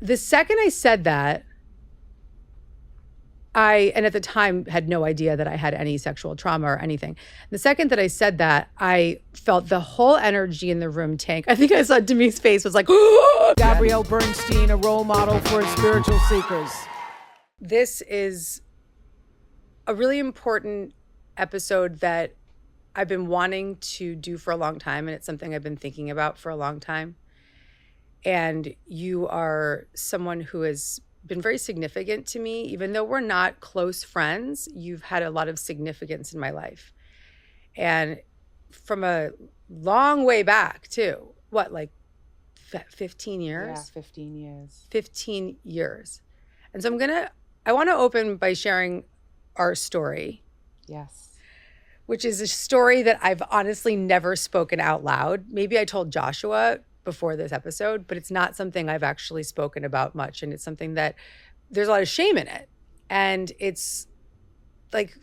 the second I said that, and at the time had no idea that I had any sexual trauma or anything. The second that I said that, I felt the whole energy in the room tank. I think I saw Demi's face was like, Gabby Bernstein, a role model for spiritual seekers. This is a really important episode that I've been wanting to do for a long time, and it's something I've been thinking about for a long time. And you are someone who has been very significant to me. Even though we're not close friends, you've had a lot of significance in my life. And from a long way back too. What, like 15 years? Yeah, 15 years. 15 years. And so I want to open by sharing our story. Yes. Which is a story that I've honestly never spoken out loud. Maybe I told Joshua before this episode, but it's not something I've actually spoken about much. And it's something that there's a lot of shame in it. And it's like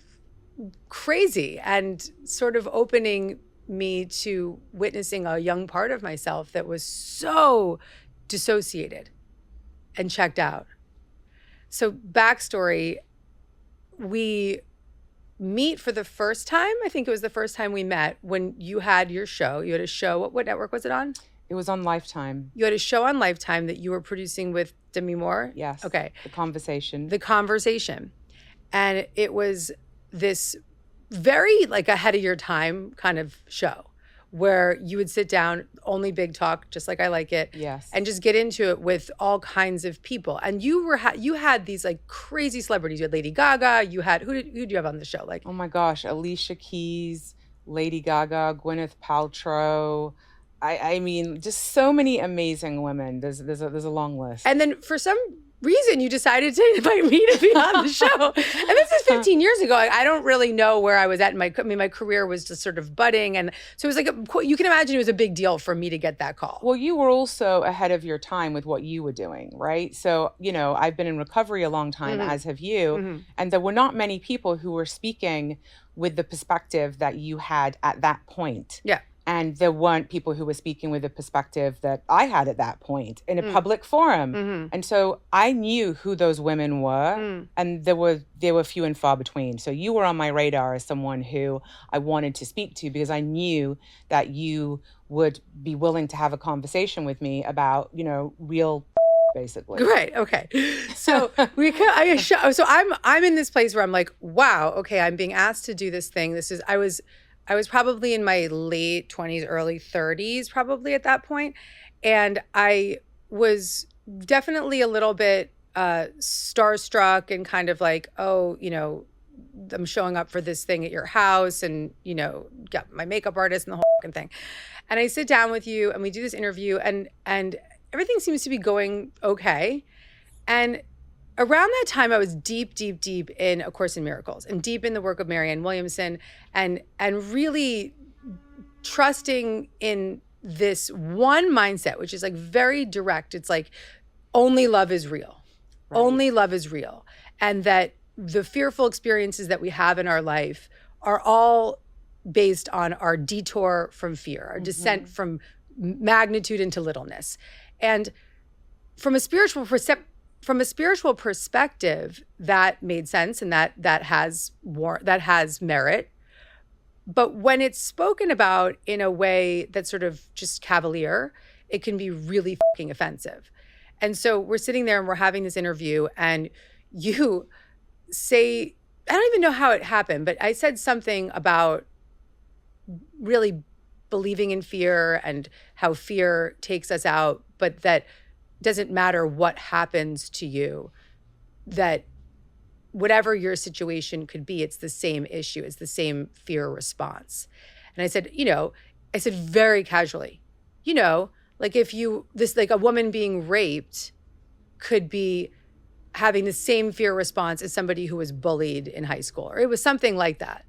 crazy and sort of opening me to witnessing a young part of myself that was so dissociated and checked out. So backstory, we meet for the first time. I think it was the first time we met when you had your show. You had a show. What network was it on? It was on Lifetime. You had a show on Lifetime that you were producing with Demi Moore? Yes. Okay. The Conversation. The Conversation. And it was this very like ahead of your time kind of show where you would sit down, only big talk, just like I like it. Yes. And just get into it with all kinds of people. And you had these like crazy celebrities. You had Lady Gaga. You had, who did you have on the show? Like, oh my gosh, Alicia Keys, Lady Gaga, Gwyneth Paltrow. I mean, just so many amazing women. There's a long list. And then for some reason you decided to invite me to be on the show. And this is 15 years ago. I don't really know where I was at. My career was just sort of budding. And so it was like, you can imagine it was a big deal for me to get that call. Well, you were also ahead of your time with what you were doing, right? So, I've been in recovery a long time, as have you. Mm-hmm. And there were not many people who were speaking with the perspective that you had at that point. Yeah. And there weren't people who were speaking with the perspective that I had at that point in a public forum. Mm-hmm. And so I knew who those women were, and they were few and far between. So you were on my radar as someone who I wanted to speak to because I knew that you would be willing to have a conversation with me about, real basically. Right. Okay. So so I'm in this place where I'm like, wow, okay, I'm being asked to do this thing. I was probably in my late 20s, early 30s, probably at that point. And I was definitely a little bit starstruck and kind of like, oh, I'm showing up for this thing at your house and, got my makeup artist and the whole fucking thing. And I sit down with you and we do this interview and everything seems to be going okay. And around that time, I was deep, deep, deep in A Course in Miracles and deep in the work of Marianne Williamson and really trusting in this one mindset, which is like very direct. It's like, only love is real. Right. Only love is real. And that the fearful experiences that we have in our life are all based on our detour from fear, our descent from magnitude into littleness. And from a spiritual perspective, that made sense and that has merit. But when it's spoken about in a way that's sort of just cavalier, it can be really fucking offensive. And so we're sitting there and we're having this interview and you say, I don't even know how it happened, but I said something about really believing in fear and how fear takes us out, but that doesn't matter what happens to you, that whatever your situation could be, it's the same issue, it's the same fear response. And I said, very casually, like like a woman being raped could be having the same fear response as somebody who was bullied in high school, or it was something like that.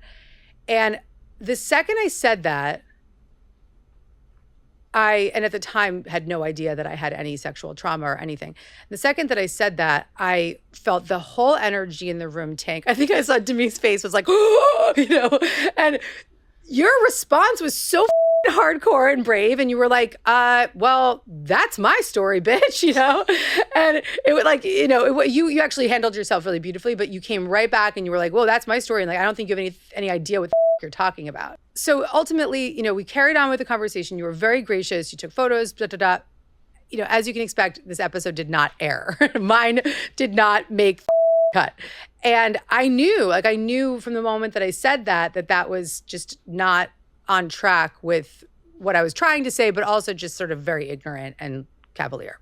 And the second I said that, and at the time had no idea that I had any sexual trauma or anything. The second that I said that, I felt the whole energy in the room tank. I think I saw Demi's face was like, and your response was so hardcore and brave, and you were like, well, that's my story, bitch, you know? And it was like, you know, you actually handled yourself really beautifully, but you came right back and you were like, well, that's my story. And like, I don't think you have any idea what the you're talking about. So ultimately, you know, we carried on with the conversation. You were very gracious. You took photos, da, da, da. You know, as you can expect, this episode did not air. Mine did not make cut. And I knew from the moment that I said that was just not on track with what I was trying to say, but also just sort of very ignorant and cavalier.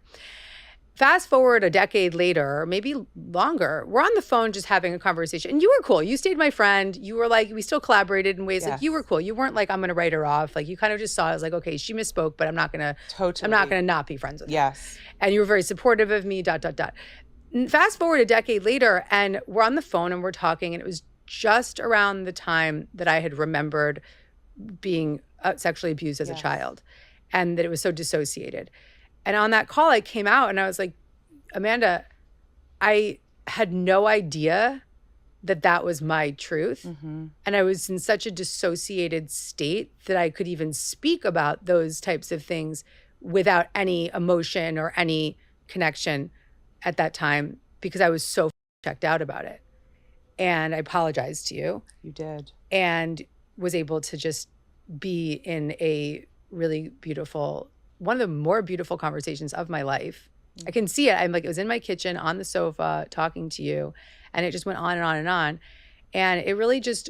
Fast forward a decade later, or maybe longer, we're on the phone just having a conversation. And you were cool. You stayed my friend. You were like, we still collaborated in ways like you were cool. You weren't like, I'm going to write her off. Like you kind of just saw it as like, okay, she misspoke, but I'm not going to not be friends with her. Yes. And you were very supportive of me, ... Fast forward a decade later and we're on the phone and we're talking, and it was just around the time that I had remembered being sexually abused as a child, and that it was so dissociated. And on that call, I came out and I was like, Amanda, I had no idea that was my truth. Mm-hmm. And I was in such a dissociated state that I could even speak about those types of things without any emotion or any connection at that time, because I was so checked out about it. And I apologized to you. You did. And was able to just be in a really beautiful, one of the more beautiful conversations of my life. I can see it. I'm like, it was in my kitchen on the sofa talking to you, and it just went on and on and on. And it really just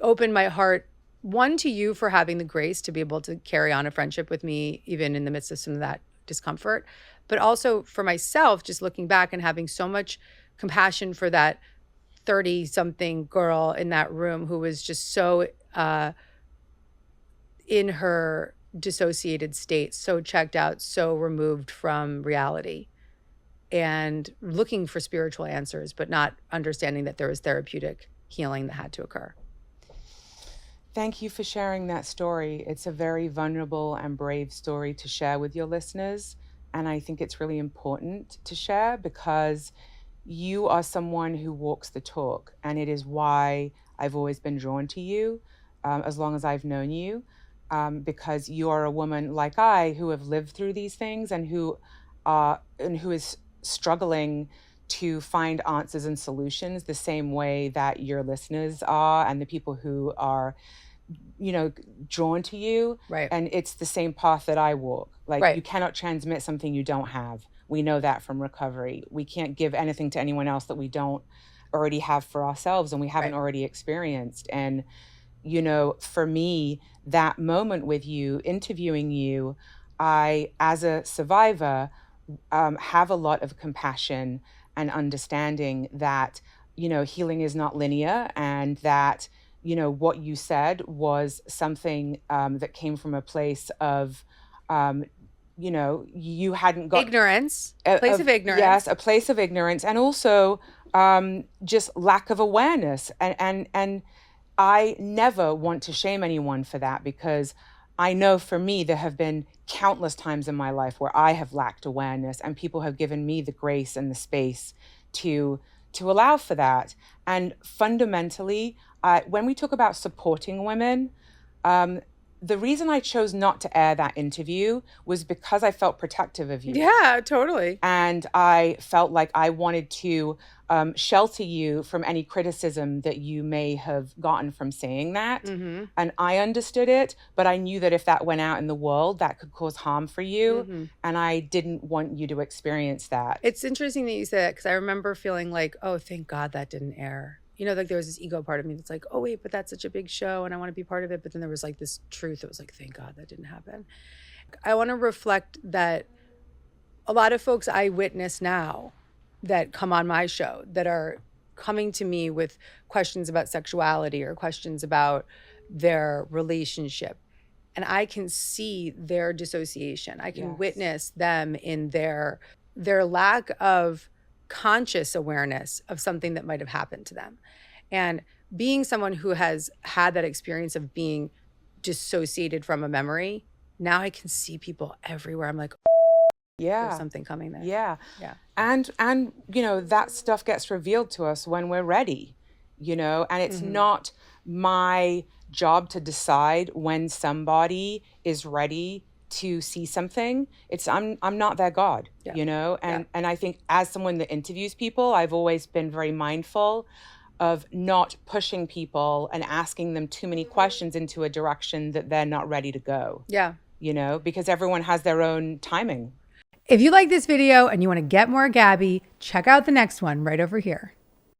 opened my heart, one, to you for having the grace to be able to carry on a friendship with me, even in the midst of some of that discomfort, but also for myself, just looking back and having so much compassion for that 30-something girl in that room who was just so in her dissociated state, so checked out, so removed from reality, and looking for spiritual answers, but not understanding that there was therapeutic healing that had to occur. Thank you for sharing that story. It's a very vulnerable and brave story to share with your listeners. And I think it's really important to share because you are someone who walks the talk. And it is why I've always been drawn to you as long as I've known you. Because you are a woman like I who have lived through these things and who is struggling to find answers and solutions the same way that your listeners are and the people who are, you know, drawn to you. Right. And it's the same path that I walk. Like right. You cannot transmit something you don't have. We know that from recovery. We can't give anything to anyone else that we don't already have for ourselves and we haven't right. already experienced. And, you know, for me, that moment with you, interviewing you, I, as a survivor, have a lot of compassion and understanding that, you know, healing is not linear and that, you know, what you said was something that came from a place of, you know, you hadn't got... Ignorance, place of ignorance. Yes, a place of ignorance. And also just lack of awareness. And I never want to shame anyone for that because I know for me, there have been countless times in my life where I have lacked awareness and people have given me the grace and the space to allow for that. And fundamentally, when we talk about supporting women, the reason I chose not to air that interview was because I felt protective of you. Yeah, totally. And I felt like I wanted to shelter you from any criticism that you may have gotten from saying that. Mm-hmm. And I understood it, but I knew that if that went out in the world, that could cause harm for you. Mm-hmm. And I didn't want you to experience that. It's interesting that you say that because I remember feeling like, oh, thank God that didn't air. You know, like there was this ego part of me that's like, oh, wait, but that's such a big show and I want to be part of it. But then there was like this truth that was like, thank God that didn't happen. I want to reflect that a lot of folks I witness now that come on my show that are coming to me with questions about sexuality or questions about their relationship. And I can see their dissociation. I can witness them in their lack of conscious awareness of something that might have happened to them. And being someone who has had that experience of being dissociated from a memory, now I can see people everywhere. I'm like, there's something coming there. Yeah. And you know, that stuff gets revealed to us when we're ready, you know, and it's not my job to decide when somebody is ready to see something. I'm not their God, you know? And I think as someone that interviews people, I've always been very mindful of not pushing people and asking them too many questions into a direction that they're not ready to go. Yeah. You know, because everyone has their own timing. If you like this video and you want to get more Gabby, check out the next one right over here.